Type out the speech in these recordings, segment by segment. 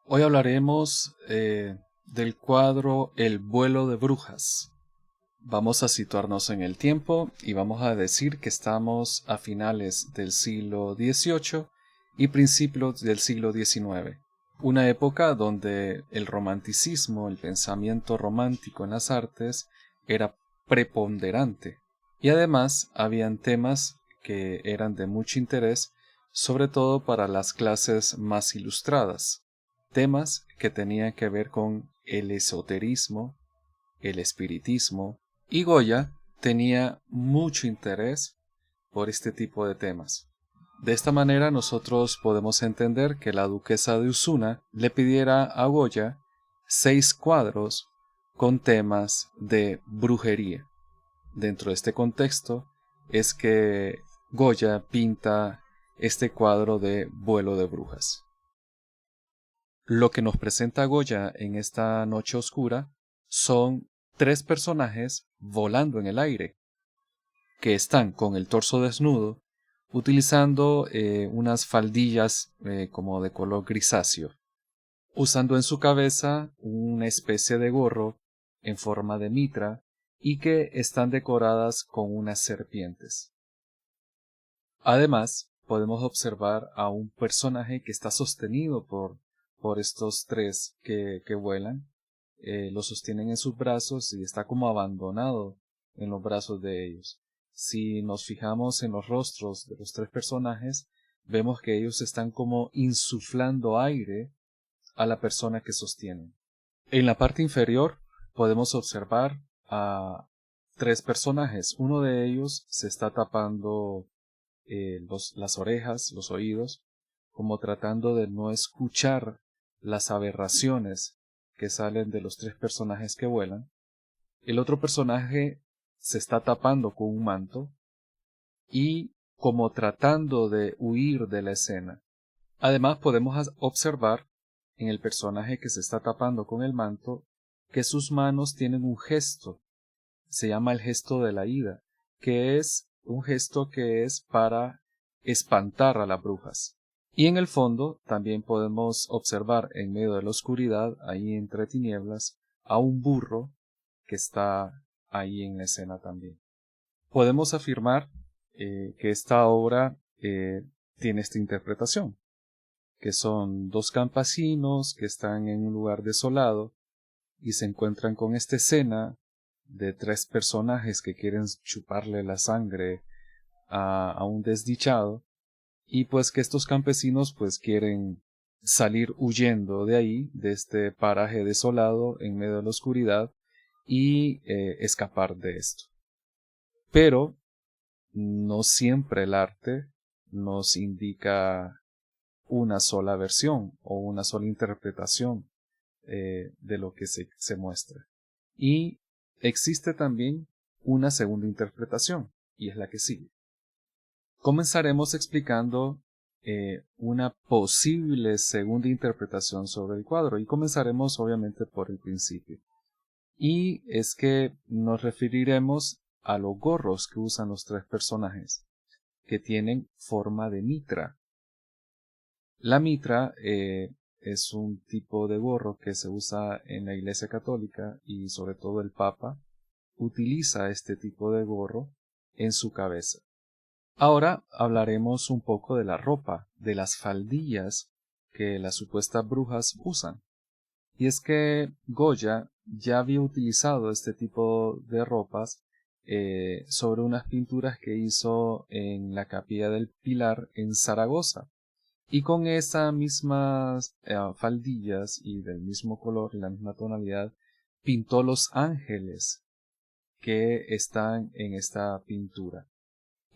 Hoy hablaremos del cuadro El vuelo de brujas. Vamos a situarnos en el tiempo y vamos a decir que estamos a finales del siglo XVIII y principios del siglo XIX. Una época donde el romanticismo, el pensamiento romántico en las artes, era preponderante. Y además habían temas que eran de mucho interés, sobre todo para las clases más ilustradas. Temas que tenían que ver con el esoterismo, el espiritismo, y Goya tenía mucho interés por este tipo de temas. De esta manera nosotros podemos entender que la duquesa de Osuna le pidiera a Goya 6 cuadros con temas de brujería. Dentro de este contexto es que Goya pinta este cuadro de Vuelo de Brujas. Lo que nos presenta Goya en esta noche oscura son 3 personajes volando en el aire, que están con el torso desnudo, utilizando unas faldillas como de color grisáceo, usando en su cabeza una especie de gorro en forma de mitra y que están decoradas con unas serpientes. Además, podemos observar a un personaje que está sostenido por estos 3 que vuelan, lo sostienen en sus brazos y está como abandonado en los brazos de ellos. Si nos fijamos en los rostros de los 3 personajes, vemos que ellos están como insuflando aire a la persona que sostienen. En la parte inferior podemos observar a 3 personajes. Uno de ellos se está tapando las orejas, los oídos, como tratando de no escuchar las aberraciones que salen de los 3 personajes que vuelan. El otro personaje se está tapando con un manto y como tratando de huir de la escena. Además podemos observar en el personaje que se está tapando con el manto que sus manos tienen un gesto, se llama el gesto de la ira, que es un gesto que es para espantar a las brujas. Y en el fondo también podemos observar en medio de la oscuridad, ahí entre tinieblas, a un burro que está ahí en la escena también. Podemos afirmar que esta obra tiene esta interpretación, que son 2 campesinos que están en un lugar desolado y se encuentran con esta escena de 3 personajes que quieren chuparle la sangre a un desdichado, y pues que estos campesinos pues quieren salir huyendo de ahí, de este paraje desolado en medio de la oscuridad, y escapar de esto. Pero no siempre el arte nos indica una sola versión o una sola interpretación de lo que se muestra. Y existe también una segunda interpretación, y es la que sigue. Comenzaremos explicando una posible segunda interpretación sobre el cuadro, y comenzaremos obviamente por el principio. Y es que nos referiremos a los gorros que usan los 3 personajes, que tienen forma de mitra. La mitra es un tipo de gorro que se usa en la Iglesia Católica y sobre todo el Papa utiliza este tipo de gorro en su cabeza. Ahora hablaremos un poco de la ropa, de las faldillas que las supuestas brujas usan. Y es que Goya ya había utilizado este tipo de ropas sobre unas pinturas que hizo en la Capilla del Pilar en Zaragoza. Y con esas mismas faldillas y del mismo color y la misma tonalidad, pintó los ángeles que están en esta pintura.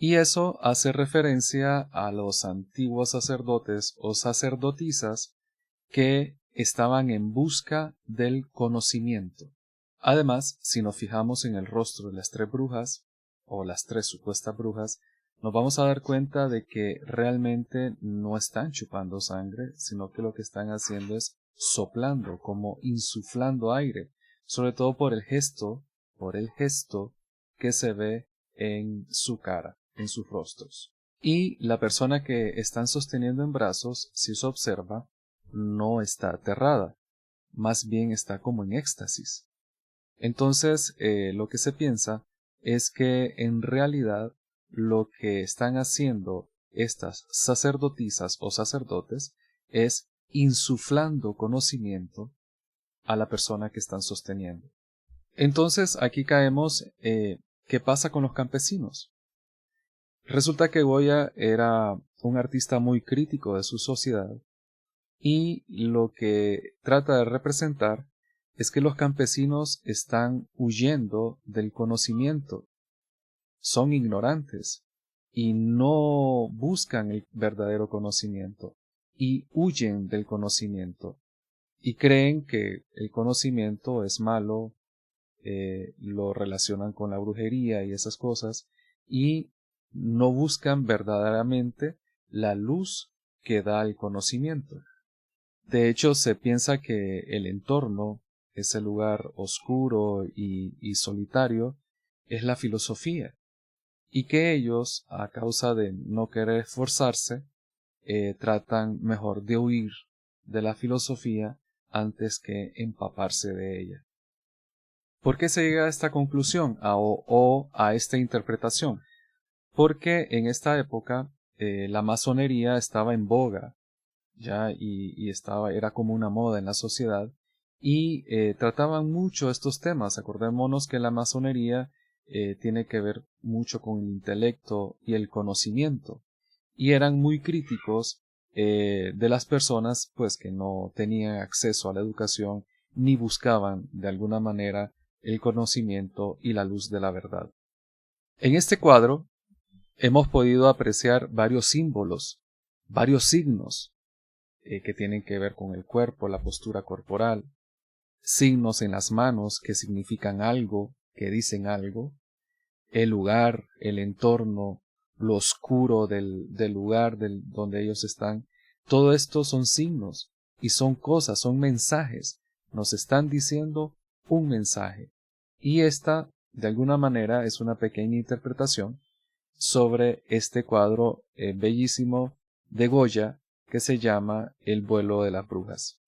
Y eso hace referencia a los antiguos sacerdotes o sacerdotisas que estaban en busca del conocimiento. Además, si nos fijamos en el rostro de las 3 brujas, o las 3 supuestas brujas, nos vamos a dar cuenta de que realmente no están chupando sangre, sino que lo que están haciendo es soplando, como insuflando aire, sobre todo por el gesto que se ve en su cara, en sus rostros. Y la persona que están sosteniendo en brazos, si se observa, no está aterrada, más bien está como en éxtasis. Entonces, lo que se piensa es que en realidad lo que están haciendo estas sacerdotisas o sacerdotes es insuflando conocimiento a la persona que están sosteniendo. Entonces, aquí caemos, ¿qué pasa con los campesinos? Resulta que Goya era un artista muy crítico de su sociedad y lo que trata de representar es que los campesinos están huyendo del conocimiento, son ignorantes y no buscan el verdadero conocimiento y huyen del conocimiento y creen que el conocimiento es malo, lo relacionan con la brujería y esas cosas y no buscan verdaderamente la luz que da el conocimiento. De hecho, se piensa que el entorno, ese lugar oscuro y solitario, es la filosofía, y que ellos, a causa de no querer esforzarse, tratan mejor de huir de la filosofía antes que empaparse de ella. ¿Por qué se llega a esta conclusión o a esta interpretación? Porque en esta época la masonería estaba en boga, ya era como una moda en la sociedad y trataban mucho estos temas. Acordémonos que la masonería tiene que ver mucho con el intelecto y el conocimiento y eran muy críticos de las personas pues que no tenían acceso a la educación ni buscaban de alguna manera el conocimiento y la luz de la verdad. En este cuadro hemos podido apreciar varios símbolos, varios signos que tienen que ver con el cuerpo, la postura corporal, signos en las manos que significan algo, que dicen algo, el lugar, el entorno, lo oscuro del lugar donde ellos están. Todo esto son signos y son cosas, son mensajes. Nos están diciendo un mensaje. Y esta, de alguna manera, es una pequeña interpretación sobre este cuadro bellísimo de Goya que se llama El vuelo de las brujas.